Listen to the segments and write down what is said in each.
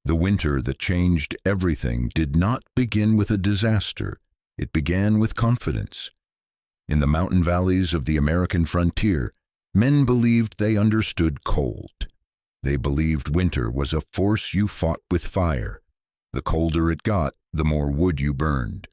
The winter that changed everything did not begin with a disaster. It began with confidence. In the mountain valleys of the American frontier, men believed they understood cold. They believed winter was a force you fought with fire. The colder it got, the more wood you burned.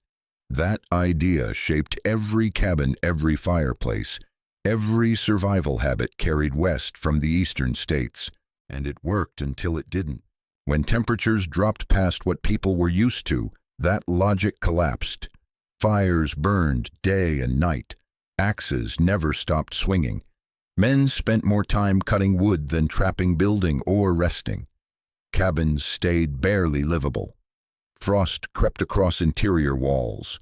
That idea shaped every cabin, every fireplace, every survival habit carried west from the eastern states. And it worked until it didn't. When temperatures dropped past what people were used to, that logic collapsed. Fires burned day and night. Axes never stopped swinging. Men spent more time cutting wood than trapping, building, or resting. Cabins stayed barely livable. Frost crept across interior walls.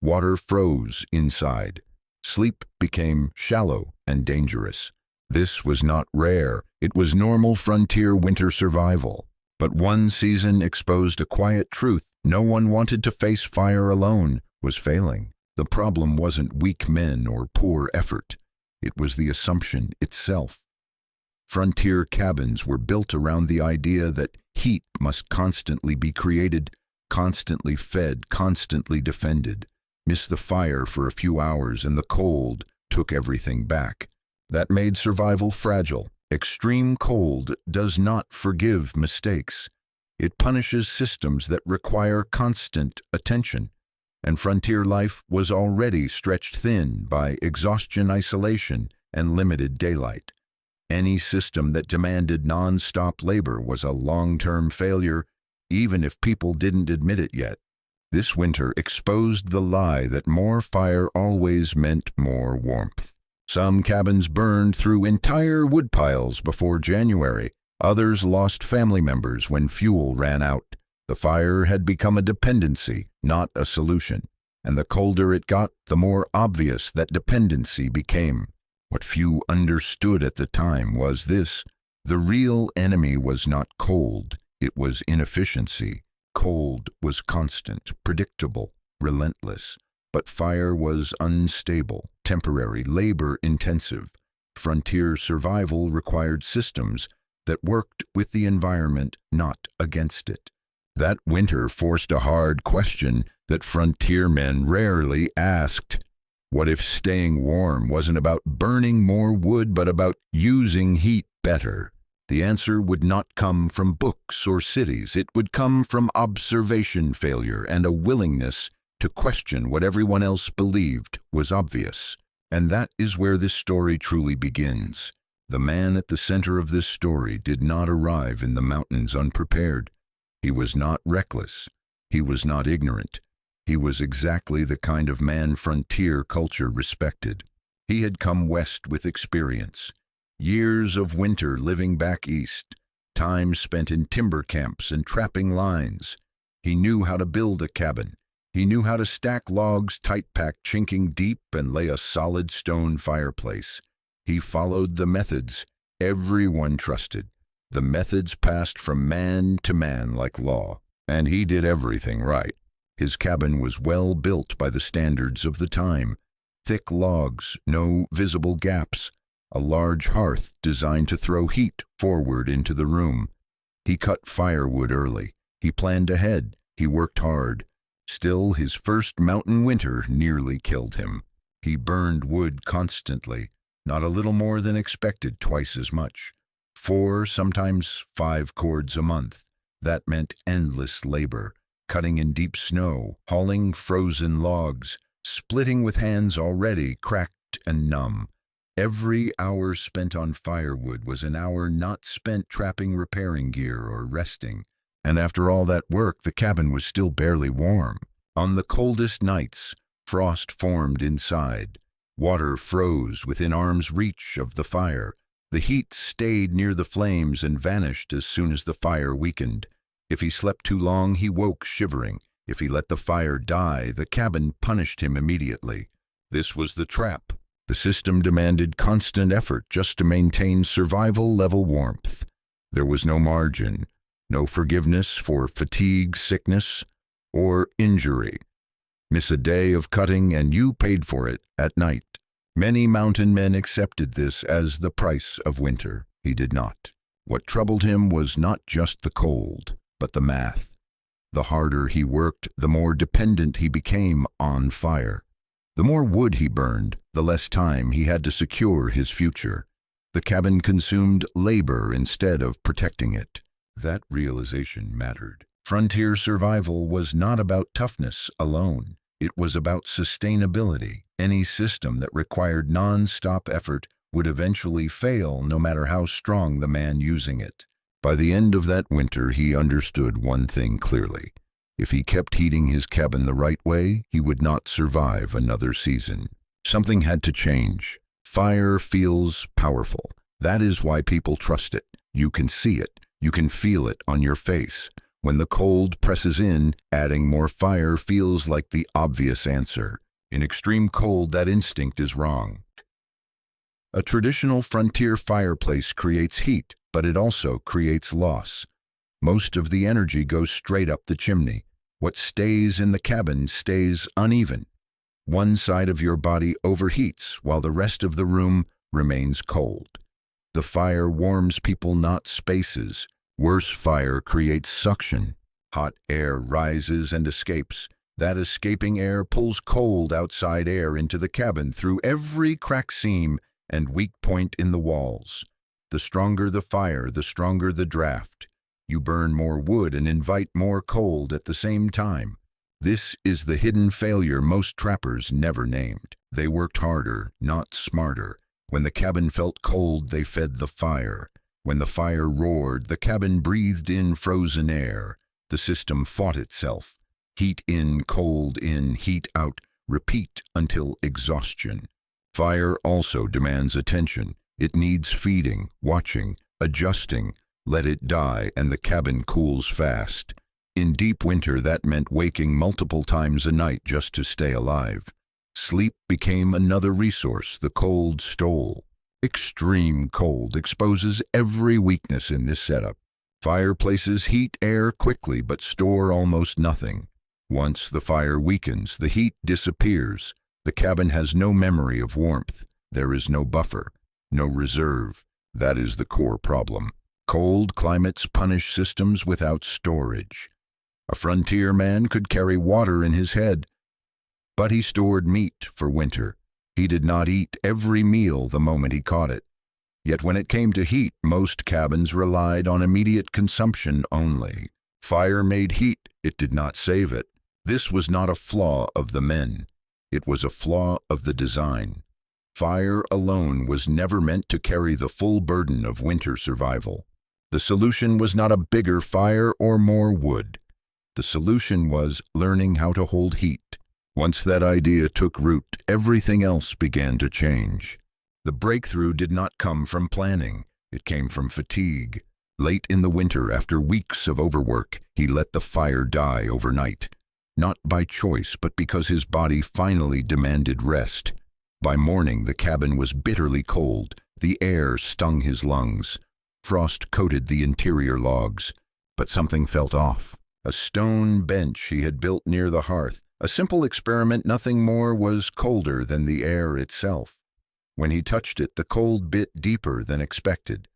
Water froze inside. Sleep became shallow and dangerous. This was not rare. It was normal frontier winter survival. But one season exposed a quiet truth. No one wanted to face fire alone was failing. The problem wasn't weak men or poor effort. It was the assumption itself. Frontier cabins were built around the idea that heat must constantly be created, constantly fed, constantly defended. Miss the fire for a few hours and the cold took everything back. That made survival fragile. Extreme cold does not forgive mistakes. It punishes systems that require constant attention. And frontier life was already stretched thin by exhaustion, isolation, and limited daylight. Any system that demanded non-stop labor was a long-term failure, even if people didn't admit it yet. This winter exposed the lie that more fire always meant more warmth. Some cabins burned through entire woodpiles before January. Others lost family members when fuel ran out. The fire had become a dependency, not a solution. And the colder it got, the more obvious that dependency became. What few understood at the time was this: the real enemy was not cold, it was inefficiency. Cold was constant, predictable, relentless. But fire was unstable, temporary, labor-intensive. Frontier survival required systems that worked with the environment, not against it. That winter forced a hard question that frontier men rarely asked. What if staying warm wasn't about burning more wood, but about using heat better? The answer would not come from books or cities. It would come from observation failure and a willingness to question what everyone else believed was obvious. And that is where this story truly begins. The man at the center of this story did not arrive in the mountains unprepared. He was not reckless. He was not ignorant. He was exactly the kind of man frontier culture respected. He had come west with experience. Years of winter living back east. Time spent in timber camps and trapping lines. He knew how to build a cabin. He knew how to stack logs tight-packed, chinking deep, and lay a solid stone fireplace. He followed the methods everyone trusted. The methods passed from man to man like law. And he did everything right. His cabin was well built by the standards of the time. Thick logs, no visible gaps. A large hearth designed to throw heat forward into the room. He cut firewood early. He planned ahead. He worked hard. Still, his first mountain winter nearly killed him. He burned wood constantly, not a little more than expected, twice as much. 4, sometimes 5 cords a month. That meant endless labor, cutting in deep snow, hauling frozen logs, splitting with hands already cracked and numb. Every hour spent on firewood was an hour not spent trapping repairing gear or resting. And after all that work, the cabin was still barely warm. On the coldest nights, frost formed inside. Water froze within arm's reach of the fire. The heat stayed near the flames and vanished as soon as the fire weakened. If he slept too long, he woke shivering. If he let the fire die, the cabin punished him immediately. This was the trap. The system demanded constant effort just to maintain survival-level warmth. There was no margin. No forgiveness for fatigue, sickness, or injury. Miss a day of cutting and you paid for it at night. Many mountain men accepted this as the price of winter. He did not. What troubled him was not just the cold. but the math. The harder he worked, the more dependent he became on fire. The more wood he burned, the less time he had to secure his future. The cabin consumed labor instead of protecting it. That realization mattered. Frontier survival was not about toughness alone. It was about sustainability. Any system that required non-stop effort would eventually fail, no matter how strong the man using it. By the end of that winter, he understood one thing clearly. If he kept heating his cabin the right way, he would not survive another season. Something had to change. Fire feels powerful. That is why people trust it. You can see it. You can feel it on your face. When the cold presses in, adding more fire feels like the obvious answer. In extreme cold, that instinct is wrong. A traditional frontier fireplace creates heat, but it also creates loss. Most of the energy goes straight up the chimney. What stays in the cabin stays uneven. One side of your body overheats while the rest of the room remains cold. The fire warms people, not spaces. Worse, fire creates suction. Hot air rises and escapes. That escaping air pulls cold outside air into the cabin through every crack, seam, and weak point in the walls. The stronger the fire, the stronger the draft. You burn more wood and invite more cold at the same time. This is the hidden failure most trappers never named. They worked harder, not smarter. When the cabin felt cold, they fed the fire. When the fire roared, the cabin breathed in frozen air. The system fought itself. Heat in, cold in, heat out, repeat until exhaustion. Fire also demands attention. It needs feeding, watching, adjusting. Let it die and the cabin cools fast. In deep winter, that meant waking multiple times a night just to stay alive. Sleep became another resource the cold stole. Extreme cold exposes every weakness in this setup. Fireplaces heat air quickly but store almost nothing. Once the fire weakens, the heat disappears. The cabin has no memory of warmth. There is no buffer, no reserve. That is the core problem. Cold climates punish systems without storage. A frontier man could carry water in his head, but he stored meat for winter. He did not eat every meal the moment he caught it. Yet when it came to heat, most cabins relied on immediate consumption only. Fire made heat, it did not save it. This was not a flaw of the men. It was a flaw of the design. Fire alone was never meant to carry the full burden of winter survival. The solution was not a bigger fire or more wood. The solution was learning how to hold heat. Once that idea took root, everything else began to change. The breakthrough did not come from planning. It came from fatigue. Late in the winter, after weeks of overwork, he let the fire die overnight. Not by choice, but because his body finally demanded rest. By morning, the cabin was bitterly cold. The air stung his lungs. Frost coated the interior logs. But something felt off. A stone bench he had built near the hearth. A simple experiment, nothing more, was colder than the air itself. When he touched it, the cold bit deeper than expected.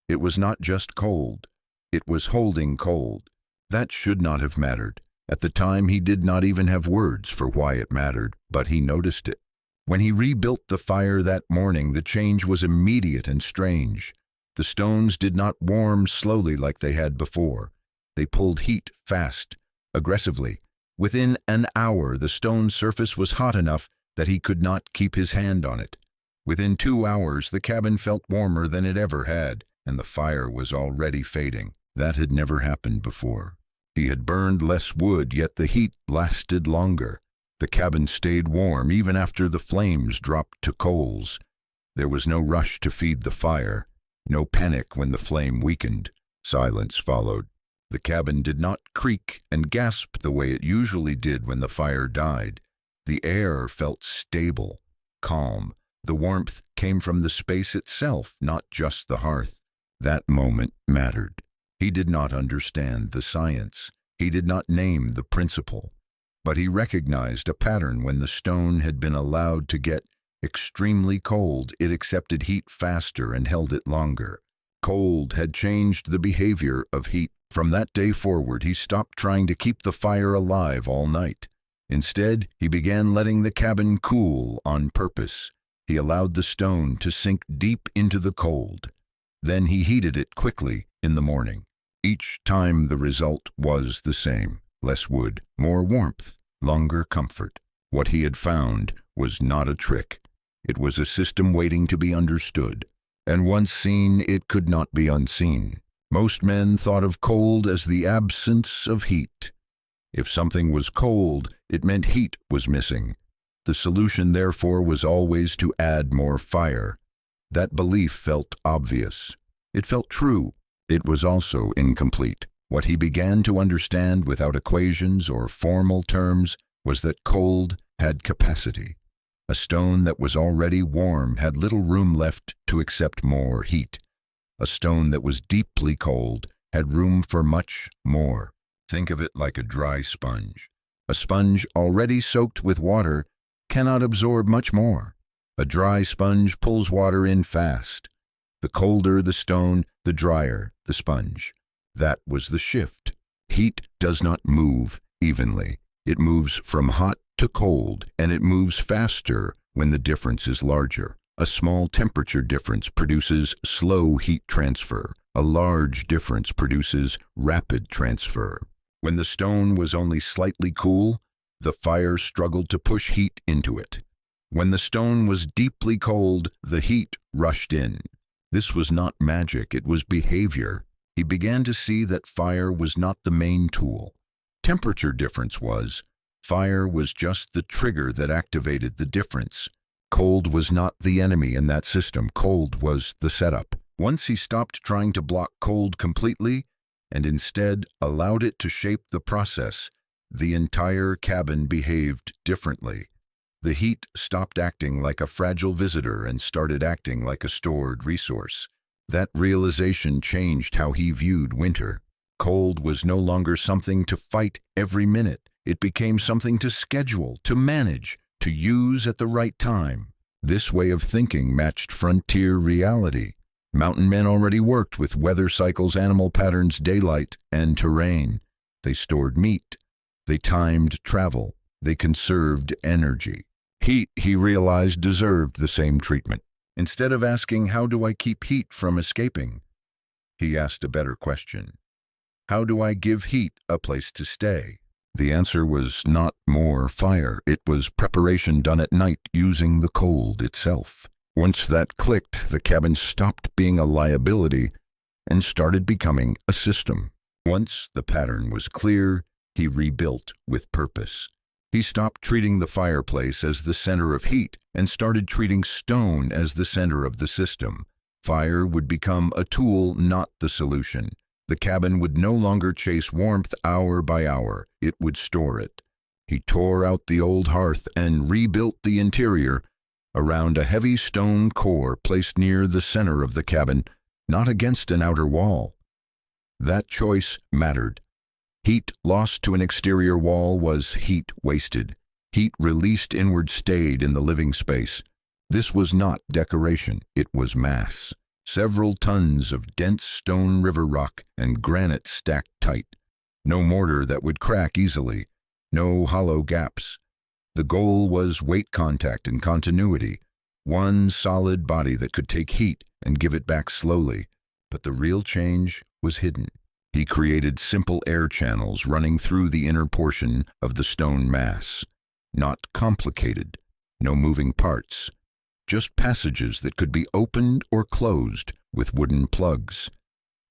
It was not just cold. It was holding cold. That should not have mattered. At the time, he did not even have words for why it mattered, but he noticed it. When he rebuilt the fire that morning, the change was immediate and strange. The stones did not warm slowly like they had before. They pulled heat fast, aggressively. Within an hour, the stone surface was hot enough that he could not keep his hand on it. Within 2 hours, the cabin felt warmer than it ever had, and the fire was already fading. That had never happened before. He had burned less wood, yet the heat lasted longer. The cabin stayed warm even after the flames dropped to coals. There was no rush to feed the fire, no panic when the flame weakened. Silence followed. The cabin did not creak and gasp the way it usually did when the fire died. The air felt stable, calm. The warmth came from the space itself, not just the hearth. That moment mattered. He did not understand the science. He did not name the principle. But he recognized a pattern. When the stone had been allowed to get extremely cold, it accepted heat faster and held it longer. Cold had changed the behavior of heat From that day forward, he stopped trying to keep the fire alive all night. Instead, he began letting the cabin cool on purpose. He allowed the stone to sink deep into the cold. Then he heated it quickly in the morning. Each time the result was the same: less wood, more warmth, longer comfort. What he had found was not a trick. It was a system waiting to be understood. And once seen, it could not be unseen. Most men thought of cold as the absence of heat. If something was cold, it meant heat was missing. The solution, therefore, was always to add more fire. That belief felt obvious. It felt true. It was also incomplete. What he began to understand without equations or formal terms was that cold had capacity. A stone that was already warm had little room left to accept more heat. A stone that was deeply cold had room for much more. Think of it like a dry sponge. A sponge already soaked with water cannot absorb much more. A dry sponge pulls water in fast. The colder the stone, the drier the sponge. That was the shift. Heat does not move evenly. It moves from hot to cold, and it moves faster when the difference is larger. A small temperature difference produces slow heat transfer. A large difference produces rapid transfer. When the stone was only slightly cool, the fire struggled to push heat into it. When the stone was deeply cold, the heat rushed in. This was not magic, it was behavior. He began to see that fire was not the main tool. Temperature difference was. Fire was just the trigger that activated the difference. Cold was not the enemy in that system. Cold was the setup. Once he stopped trying to block cold completely and instead allowed it to shape the process, the entire cabin behaved differently. The heat stopped acting like a fragile visitor and started acting like a stored resource. That realization changed how he viewed winter. Cold was no longer something to fight every minute. It became something to schedule, to manage, to use at the right time. This way of thinking matched frontier reality. Mountain men already worked with weather cycles, animal patterns, daylight, and terrain. They stored meat. They timed travel. They conserved energy. Heat, he realized, deserved the same treatment. Instead of asking, "How do I keep heat from escaping?" he asked a better question. "How do I give heat a place to stay?" The answer was not more fire. It was preparation done at night using the cold itself. Once that clicked, the cabin stopped being a liability and started becoming a system. Once the pattern was clear, he rebuilt with purpose. He stopped treating the fireplace as the center of heat and started treating stone as the center of the system. Fire would become a tool, not the solution. The cabin would no longer chase warmth hour by hour. It would store it. He tore out the old hearth and rebuilt the interior around a heavy stone core placed near the center of the cabin, not against an outer wall. That choice mattered. Heat lost to an exterior wall was heat wasted. Heat released inward stayed in the living space. This was not decoration, it was mass. Several tons of dense stone river rock and granite stacked tight. No mortar that would crack easily. No hollow gaps. The goal was weight contact and continuity. One solid body that could take heat and give it back slowly. But the real change was hidden. He created simple air channels running through the inner portion of the stone mass. Not complicated. No moving parts. Just passages that could be opened or closed with wooden plugs.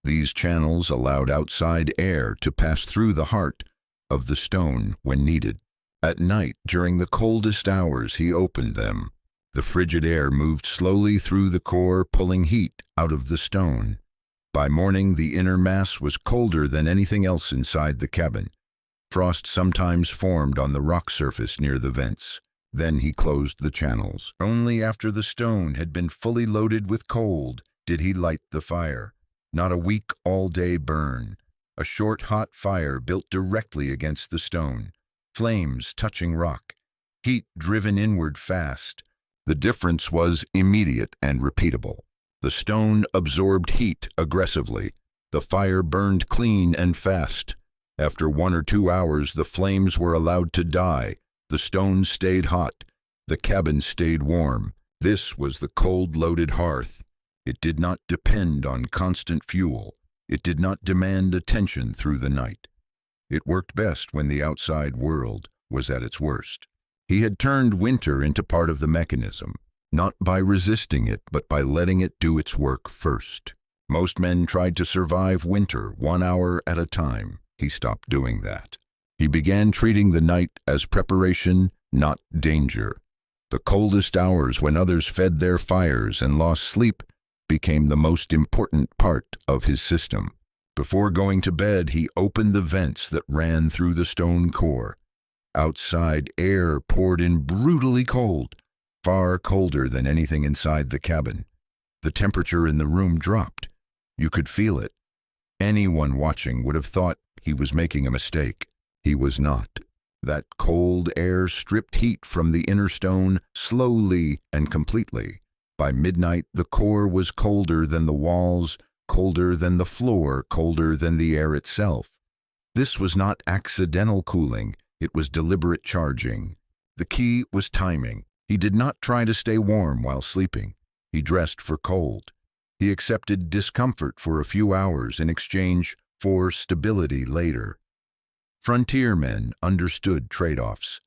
These channels allowed outside air to pass through the heart of the stone when needed. At night, during the coldest hours, he opened them. The frigid air moved slowly through the core, pulling heat out of the stone. By morning, the inner mass was colder than anything else inside the cabin. Frost sometimes formed on the rock surface near the vents. Then he closed the channels. Only after the stone had been fully loaded with cold did he light the fire. Not a weak, all-day burn. A short, hot fire built directly against the stone. Flames touching rock. Heat driven inward fast. The difference was immediate and repeatable. The stone absorbed heat aggressively. The fire burned clean and fast. After 1 or 2 hours, the flames were allowed to die. The stones stayed hot. The cabin stayed warm. This was the cold-loaded hearth. It did not depend on constant fuel. It did not demand attention through the night. It worked best when the outside world was at its worst. He had turned winter into part of the mechanism, not by resisting it, but by letting it do its work first. Most men tried to survive winter 1 hour at a time. He stopped doing that. He began treating the night as preparation, not danger. The coldest hours, when others fed their fires and lost sleep, became the most important part of his system. Before going to bed, he opened the vents that ran through the stone core. Outside, air poured in brutally cold, far colder than anything inside the cabin. The temperature in the room dropped. You could feel it. Anyone watching would have thought he was making a mistake. He was not. That cold air stripped heat from the inner stone slowly and completely. By midnight, the core was colder than the walls, colder than the floor, colder than the air itself. This was not accidental cooling. It was deliberate charging. The key was timing. He did not try to stay warm while sleeping. He dressed for cold. He accepted discomfort for a few hours in exchange for stability later. Frontier men understood trade-offs.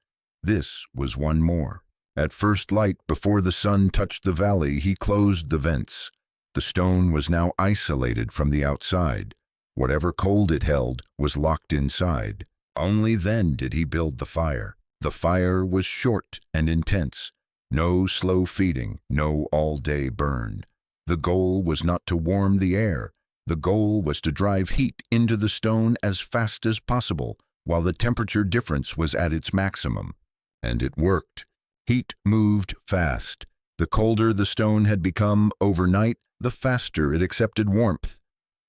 This was one more. At first light, before the sun touched the valley, he closed the vents. The stone was now isolated from the outside. Whatever cold it held was locked inside. Only then did he build the fire. The fire was short and intense. No slow feeding, no all-day burn. The goal was not to warm the air. The goal was to drive heat into the stone as fast as possible, while the temperature difference was at its maximum. And it worked. Heat moved fast. The colder the stone had become overnight, the faster it accepted warmth.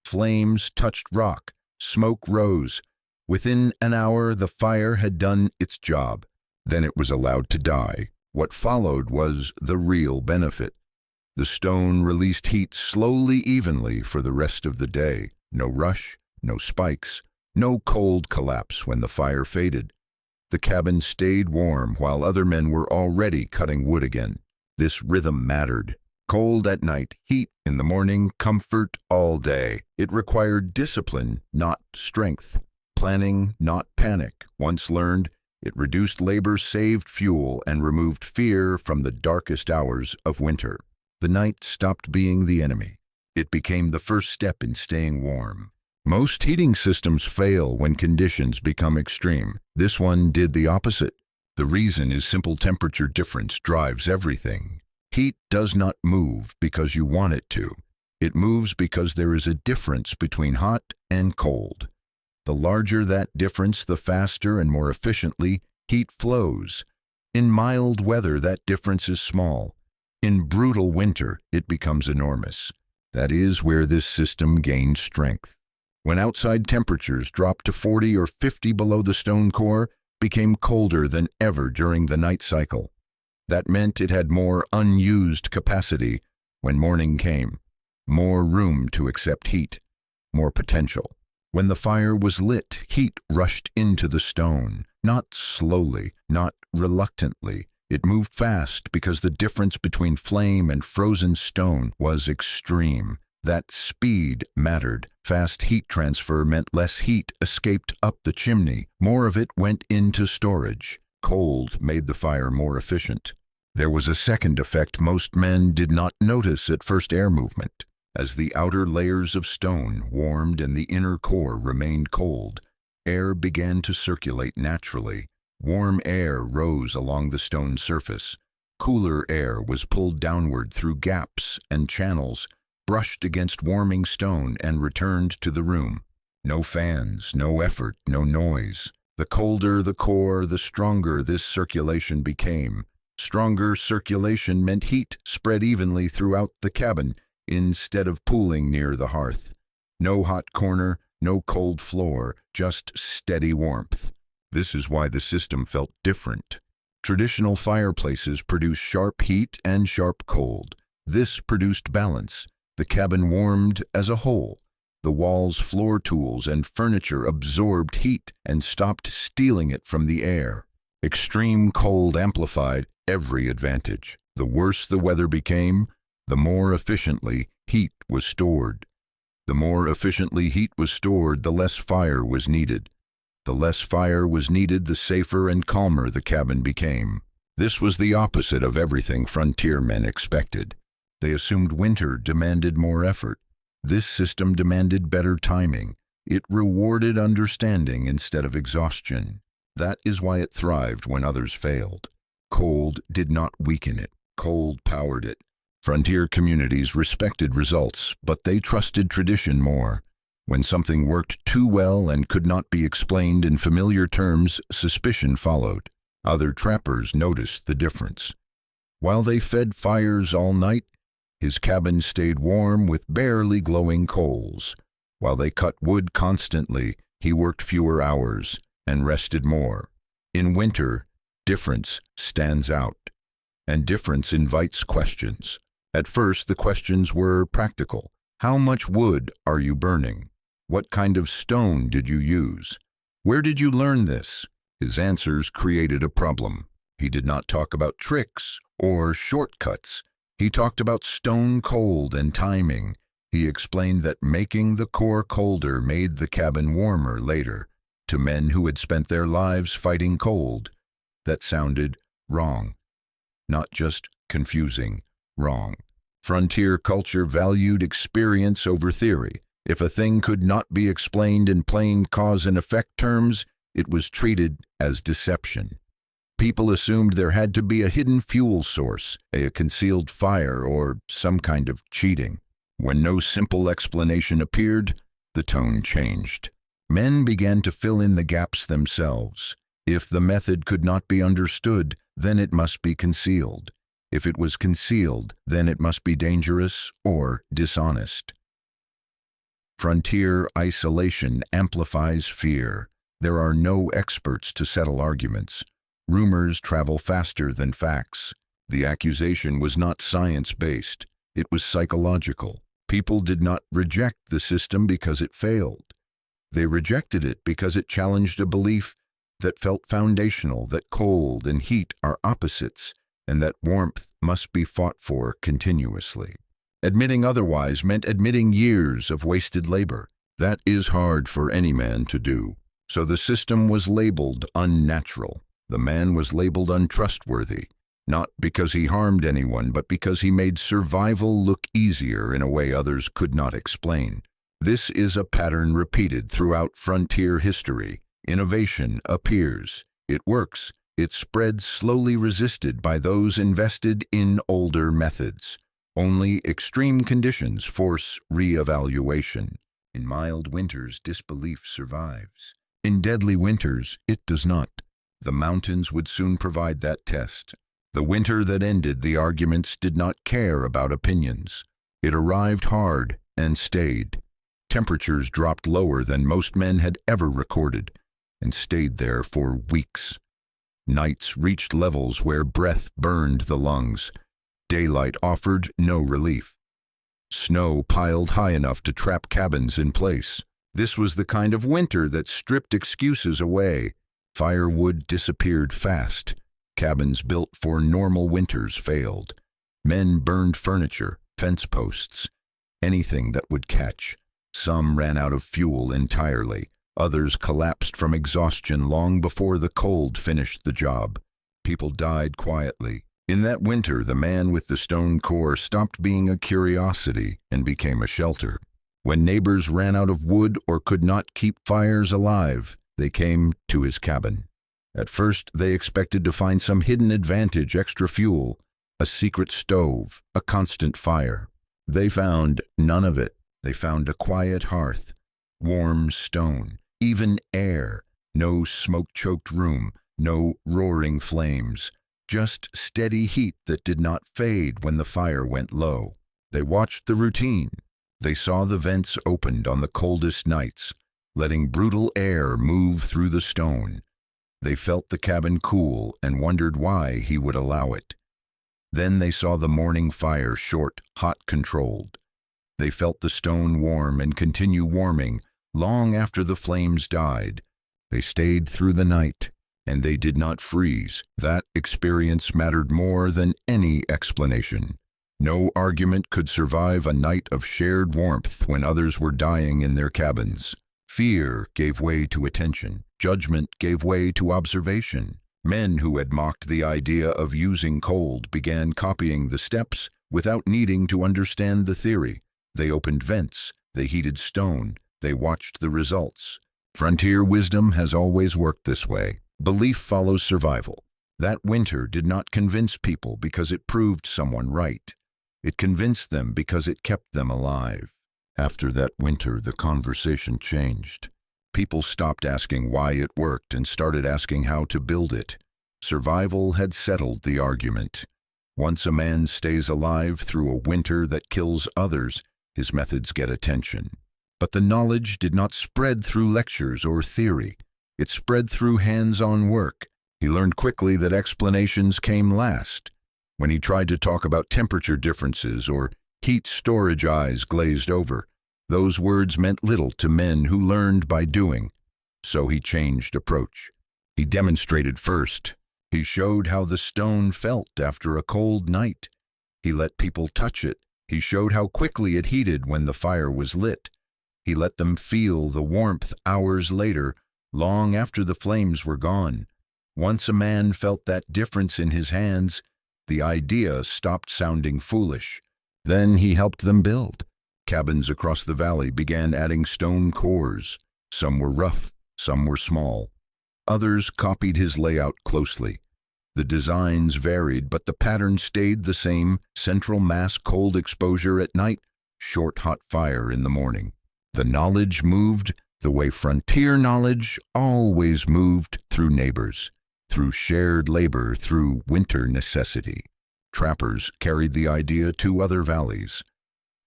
Flames touched rock. Smoke rose. Within an hour, the fire had done its job. Then it was allowed to die. What followed was the real benefit. The stone released heat slowly, evenly for the rest of the day. No rush, no spikes, no cold collapse when the fire faded. The cabin stayed warm while other men were already cutting wood again. This rhythm mattered. Cold at night, heat in the morning, comfort all day. It required discipline, not strength. Planning, not panic. Once learned, it reduced labor, saved fuel, and removed fear from the darkest hours of winter. The night stopped being the enemy. It became the first step in staying warm. Most heating systems fail when conditions become extreme. This one did the opposite. The reason is simple: temperature difference drives everything. Heat does not move because you want it to. It moves because there is a difference between hot and cold. The larger that difference, the faster and more efficiently heat flows. In mild weather, that difference is small. In brutal winter, it becomes enormous. That is where this system gains strength. When outside temperatures dropped to 40 or 50 below, the stone core became colder than ever during the night cycle. That meant it had more unused capacity when morning came, more room to accept heat, more potential. When the fire was lit, heat rushed into the stone, not slowly, not reluctantly. It moved fast because the difference between flame and frozen stone was extreme. That speed mattered. Fast heat transfer meant less heat escaped up the chimney. More of it went into storage. Cold made the fire more efficient. There was a second effect most men did not notice at first: air movement. As the outer layers of stone warmed and the inner core remained cold, air began to circulate naturally. Warm air rose along the stone surface. Cooler air was pulled downward through gaps and channels, brushed against warming stone, and returned to the room. No fans, no effort, no noise. The colder the core, the stronger this circulation became. Stronger circulation meant heat spread evenly throughout the cabin instead of pooling near the hearth. No hot corner, no cold floor, just steady warmth. This is why the system felt different. Traditional fireplaces produce sharp heat and sharp cold. This produced balance. The cabin warmed as a whole. The walls, floor tools, and furniture absorbed heat and stopped stealing it from the air. Extreme cold amplified every advantage. The worse the weather became, the more efficiently heat was stored. The more efficiently heat was stored, the less fire was needed. The less fire was needed, the safer and calmer the cabin became. This was the opposite of everything frontier men expected. They assumed winter demanded more effort. This system demanded better timing. It rewarded understanding instead of exhaustion. That is why it thrived when others failed. Cold did not weaken it. Cold powered it. Frontier communities respected results, but they trusted tradition more. When something worked too well and could not be explained in familiar terms, suspicion followed. Other trappers noticed the difference. While they fed fires all night, his cabin stayed warm with barely glowing coals. While they cut wood constantly, he worked fewer hours and rested more. In winter, difference stands out, and difference invites questions. At first, the questions were practical. How much wood are you burning? What kind of stone did you use? Where did you learn this? His answers created a problem. He did not talk about tricks or shortcuts. He talked about stone cold and timing. He explained that making the core colder made the cabin warmer later. To men who had spent their lives fighting cold, that sounded wrong. Not just confusing, wrong. Frontier culture valued experience over theory. If a thing could not be explained in plain cause and effect terms, it was treated as deception. People assumed there had to be a hidden fuel source, a concealed fire, or some kind of cheating. When no simple explanation appeared, the tone changed. Men began to fill in the gaps themselves. If the method could not be understood, then it must be concealed. If it was concealed, then it must be dangerous or dishonest. Frontier isolation amplifies fear. There are no experts to settle arguments. Rumors travel faster than facts. The accusation was not science-based. It was psychological. People did not reject the system because it failed. They rejected it because it challenged a belief that felt foundational, that cold and heat are opposites, and that warmth must be fought for continuously. Admitting otherwise meant admitting years of wasted labor. That is hard for any man to do. So the system was labeled unnatural. The man was labeled untrustworthy, not because he harmed anyone, but because he made survival look easier in a way others could not explain. This is a pattern repeated throughout frontier history. Innovation appears. It works. It spreads slowly, resisted by those invested in older methods. Only extreme conditions force re-evaluation. In mild winters, disbelief survives. In deadly winters, it does not. The mountains would soon provide that test. The winter that ended, the arguments did not care about opinions. It arrived hard and stayed. Temperatures dropped lower than most men had ever recorded, and stayed there for weeks. Nights reached levels where breath burned the lungs. Daylight offered no relief. Snow piled high enough to trap cabins in place. This was the kind of winter that stripped excuses away. Firewood disappeared fast. Cabins built for normal winters failed. Men burned furniture, fence posts, anything that would catch. Some ran out of fuel entirely. Others collapsed from exhaustion long before the cold finished the job. People died quietly. In that winter, the man with the stone core stopped being a curiosity and became a shelter. When neighbors ran out of wood or could not keep fires alive, they came to his cabin. At first, they expected to find some hidden advantage, extra fuel, a secret stove, a constant fire. They found none of it. They found a quiet hearth, warm stone, even air, no smoke-choked room, no roaring flames, just steady heat that did not fade when the fire went low. They watched the routine. They saw the vents opened on the coldest nights, letting brutal air move through the stone. They felt the cabin cool and wondered why he would allow it. Then they saw the morning fire, short, hot, controlled. They felt the stone warm and continue warming long after the flames died. They stayed through the night, and they did not freeze. That experience mattered more than any explanation. No argument could survive a night of shared warmth when others were dying in their cabins. Fear gave way to attention. Judgment gave way to observation. Men who had mocked the idea of using cold began copying the steps without needing to understand the theory. They opened vents, they heated stone, they watched the results. Frontier wisdom has always worked this way. Belief follows survival. That winter did not convince people because it proved someone right. It convinced them because it kept them alive. After that winter, the conversation changed. People stopped asking why it worked and started asking how to build it. Survival had settled the argument. Once a man stays alive through a winter that kills others, his methods get attention. But the knowledge did not spread through lectures or theory. It spread through hands-on work. He learned quickly that explanations came last. When he tried to talk about temperature differences or heat storage eyes glazed over, those words meant little to men who learned by doing. So he changed approach. He demonstrated first. He showed how the stone felt after a cold night. He let people touch it. He showed how quickly it heated when the fire was lit. He let them feel the warmth hours later, long after the flames were gone. Once a man felt that difference in his hands, the idea stopped sounding foolish. Then he helped them build. Cabins across the valley began adding stone cores. Some were rough, some were small. Others copied his layout closely. The designs varied, but the pattern stayed the same: central mass cold exposure at night, short hot fire in the morning. The knowledge moved the way frontier knowledge always moved, through neighbors, through shared labor, through winter necessity. Trappers carried the idea to other valleys.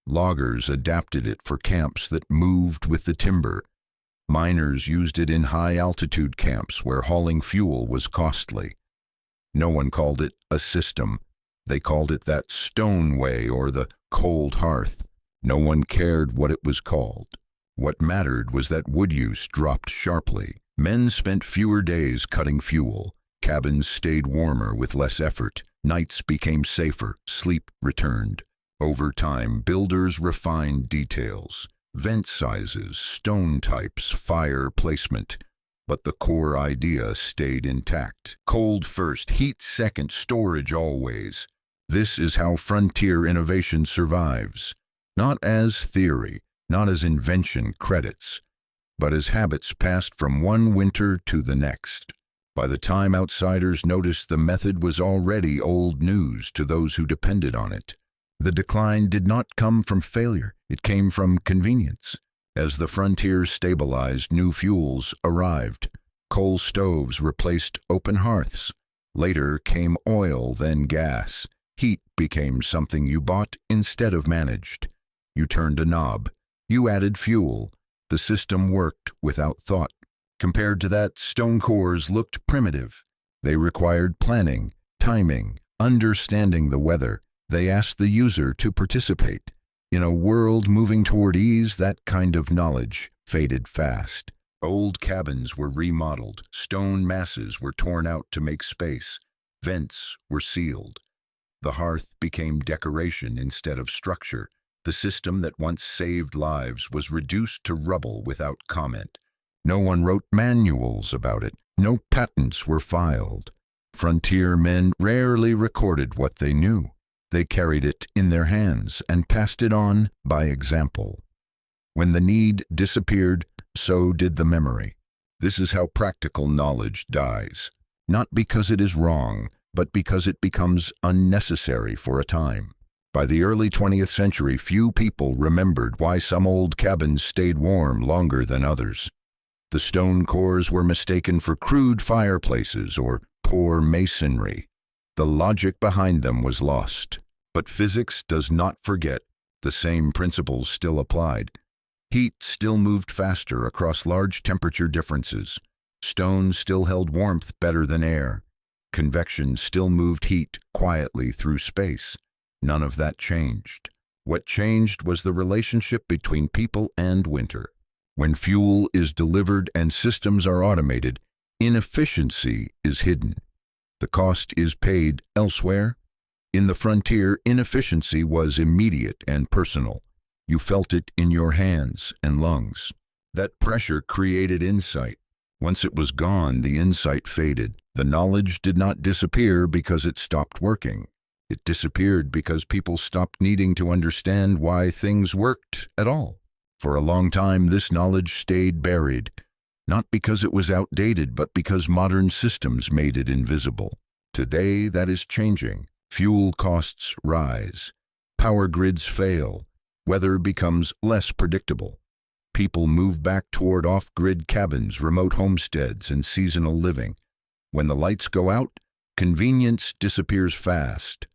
Loggers adapted it for camps that moved with the timber. Miners used it in high-altitude camps where hauling fuel was costly. No one called it a system. They called it that stone way or the cold hearth. No one cared what it was called. What mattered was that wood use dropped sharply. Men spent fewer days cutting fuel. Cabins stayed warmer with less effort. Nights became safer. Sleep returned. Over time, builders refined details: vent sizes, stone types, fire placement. But the core idea stayed intact. Cold first, heat second, storage always. This is how frontier innovation survives. Not as theory, not as invention credits, but as habits passed from one winter to the next. By the time outsiders noticed, the method was already old news to those who depended on it. The decline did not come from failure, it came from convenience. As the frontier stabilized, new fuels arrived. Coal stoves replaced open hearths. Later came oil, then gas. Heat became something you bought instead of managed. You turned a knob. You added fuel. The system worked without thought. Compared to that, stone cores looked primitive. They required planning, timing, understanding the weather. They asked the user to participate. In a world moving toward ease, that kind of knowledge faded fast. Old cabins were remodeled. Stone masses were torn out to make space. Vents were sealed. The hearth became decoration instead of structure. The system that once saved lives was reduced to rubble without comment. No one wrote manuals about it. No patents were filed. Frontier men rarely recorded what they knew. They carried it in their hands and passed it on by example. When the need disappeared, so did the memory. This is how practical knowledge dies. Not because it is wrong, but because it becomes unnecessary for a time. By the early 20th century, few people remembered why some old cabins stayed warm longer than others. The stone cores were mistaken for crude fireplaces or poor masonry. The logic behind them was lost. But physics does not forget. The same principles still applied. Heat still moved faster across large temperature differences. Stone still held warmth better than air. Convection still moved heat quietly through space. None of that changed. What changed was the relationship between people and winter. When fuel is delivered and systems are automated, inefficiency is hidden. The cost is paid elsewhere. In the frontier, inefficiency was immediate and personal. You felt it in your hands and lungs. That pressure created insight. Once it was gone, the insight faded. The knowledge did not disappear because it stopped working. It disappeared because people stopped needing to understand why things worked at all. For a long time, this knowledge stayed buried, not because it was outdated, but because modern systems made it invisible. Today, that is changing. Fuel costs rise. Power grids fail. Weather becomes less predictable. People move back toward off-grid cabins, remote homesteads, and seasonal living. When the lights go out, convenience disappears fast.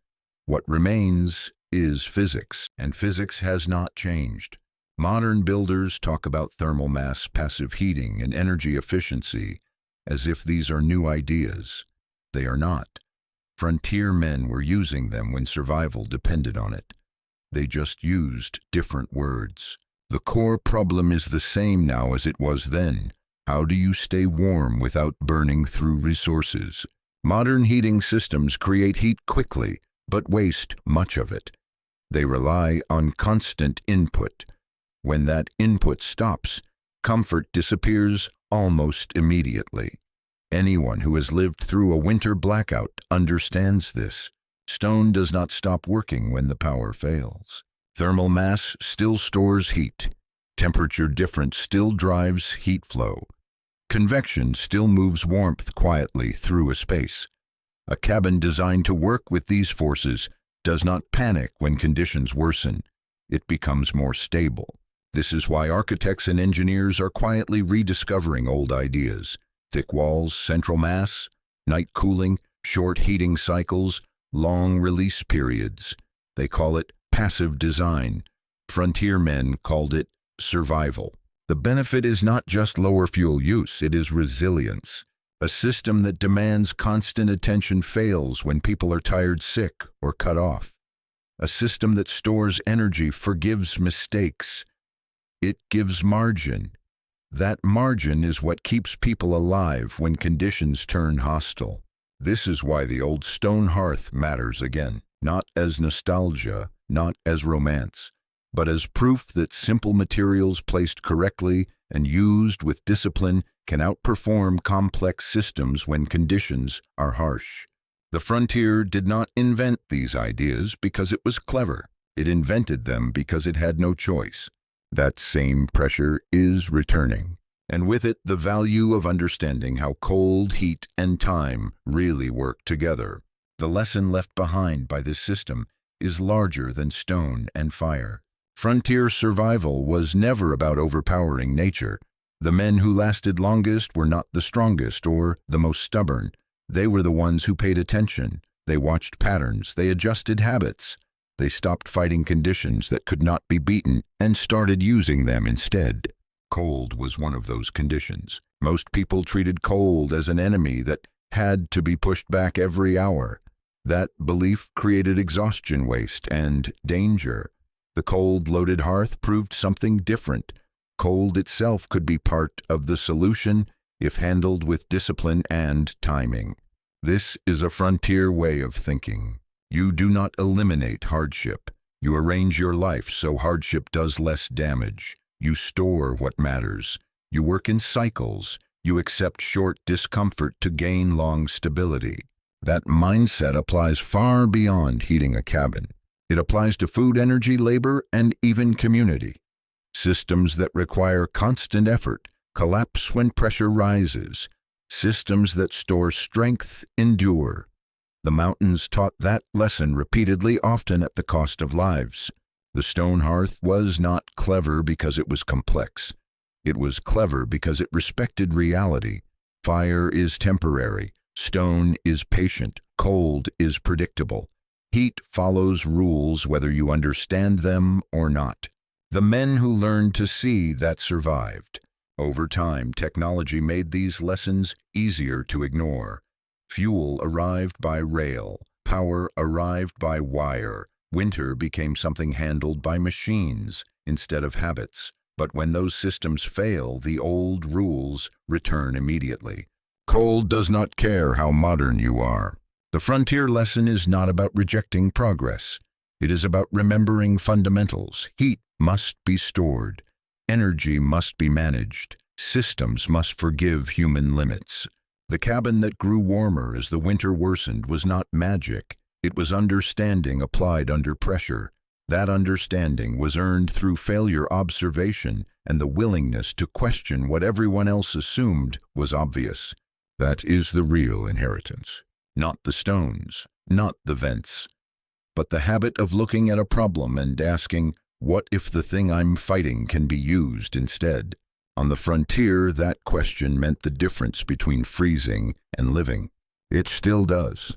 What remains is physics, and physics has not changed. Modern builders talk about thermal mass, passive heating, and energy efficiency as if these are new ideas. They are not. Frontier men were using them when survival depended on it. They just used different words. The core problem is the same now as it was then. How do you stay warm without burning through resources? Modern heating systems create heat quickly, but waste much of it. They rely on constant input. When that input stops, comfort disappears almost immediately. Anyone who has lived through a winter blackout understands this. Stone does not stop working when the power fails. Thermal mass still stores heat. Temperature difference still drives heat flow. Convection still moves warmth quietly through a space. A cabin designed to work with these forces does not panic when conditions worsen. It becomes more stable. This is why architects and engineers are quietly rediscovering old ideas. Thick walls, central mass, night cooling, short heating cycles, long release periods. They call it passive design. Frontier men called it survival. The benefit is not just lower fuel use, it is resilience. A system that demands constant attention fails when people are tired, sick, or cut off. A system that stores energy forgives mistakes. It gives margin. That margin is what keeps people alive when conditions turn hostile. This is why the old stone hearth matters again, not as nostalgia, not as romance, but as proof that simple materials placed correctly and used with discipline can outperform complex systems when conditions are harsh. The frontier did not invent these ideas because it was clever. It invented them because it had no choice. That same pressure is returning, and with it the value of understanding how cold, heat, and time really work together. The lesson left behind by this system is larger than stone and fire. Frontier survival was never about overpowering nature. The men who lasted longest were not the strongest or the most stubborn. They were the ones who paid attention. They watched patterns. They adjusted habits. They stopped fighting conditions that could not be beaten and started using them instead. Cold was one of those conditions. Most people treated cold as an enemy that had to be pushed back every hour. That belief created exhaustion, waste, and danger. The cold-loaded hearth proved something different. Cold itself could be part of the solution if handled with discipline and timing. This is a frontier way of thinking. You do not eliminate hardship. You arrange your life so hardship does less damage. You store what matters. You work in cycles. You accept short discomfort to gain long stability. That mindset applies far beyond heating a cabin. It applies to food, energy, labor, and even community. Systems that require constant effort collapse when pressure rises. Systems that store strength endure. The mountains taught that lesson repeatedly, often at the cost of lives. The stone hearth was not clever because it was complex. It was clever because it respected reality. Fire is temporary. Stone is patient. Cold is predictable. Heat follows rules whether you understand them or not. The men who learned to see that survived. Over time, technology made these lessons easier to ignore. Fuel arrived by rail. Power arrived by wire. Winter became something handled by machines instead of habits. But when those systems fail, the old rules return immediately. Cold does not care how modern you are. The frontier lesson is not about rejecting progress. It is about remembering fundamentals. Heat must be stored. Energy must be managed. Systems must forgive human limits. The cabin that grew warmer as the winter worsened was not magic. It was understanding applied under pressure. That understanding was earned through failure observation and the willingness to question what everyone else assumed was obvious. That is the real inheritance. Not the stones, not the vents, but the habit of looking at a problem and asking, what if the thing I'm fighting can be used instead? On the frontier, that question meant the difference between freezing and living. It still does.